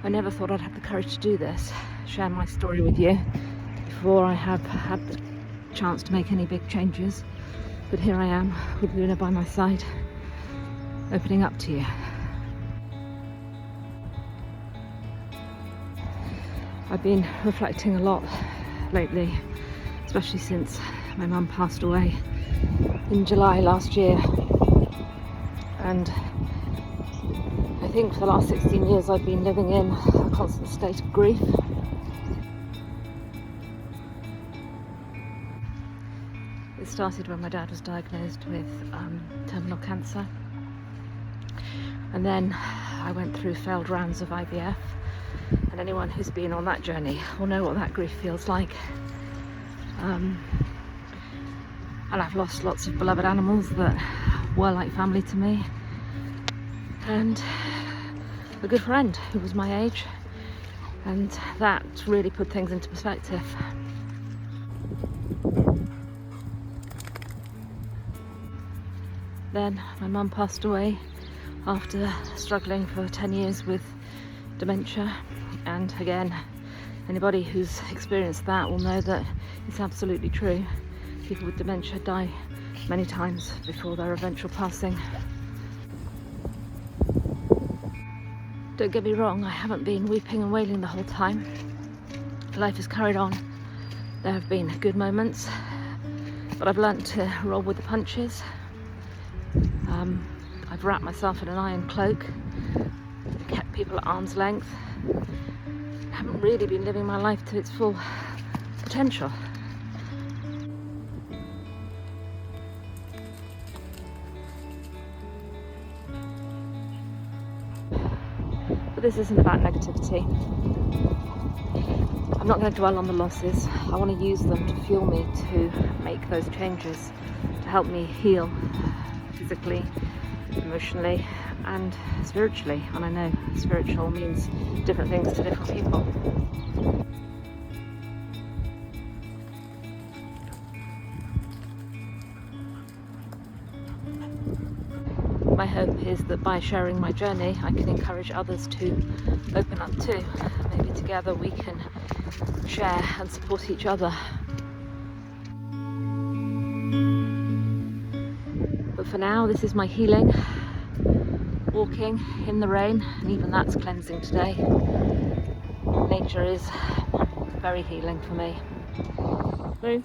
I never thought I'd have the courage to do this, share my story with you, before I have had the chance to make any big changes. But here I am, with Luna by my side, opening up to you. I've been reflecting a lot lately, especially since my mum passed away in July last year. And I think for the last 16 years I've been living in a constant state of grief. It started when my dad was diagnosed with terminal cancer, and then I went through failed rounds of IVF, and anyone who's been on that journey will know what that grief feels like. And I've lost lots of beloved animals that were like family to me, and a good friend who was my age, and that really put things into perspective. Then my mum passed away after struggling for 10 years with dementia, and again, anybody who's experienced that will know that it's absolutely true. People with dementia die many times before their eventual passing. Don't get me wrong, I haven't been weeping and wailing the whole time. Life has carried on. There have been good moments, but I've learnt to roll with the punches. I've wrapped myself in an iron cloak, kept people at arm's length. I haven't really been living my life to its full potential. But this isn't about negativity. I'm not going to dwell on the losses. I want to use them to fuel me to make those changes, to help me heal physically, emotionally and spiritually. And I know spiritual means different things to different people. My hope is that by sharing my journey, I can encourage others to open up too. Maybe together we can share and support each other. But for now, this is my healing. Walking in the rain, and even that's cleansing today. Nature is very healing for me. Boom.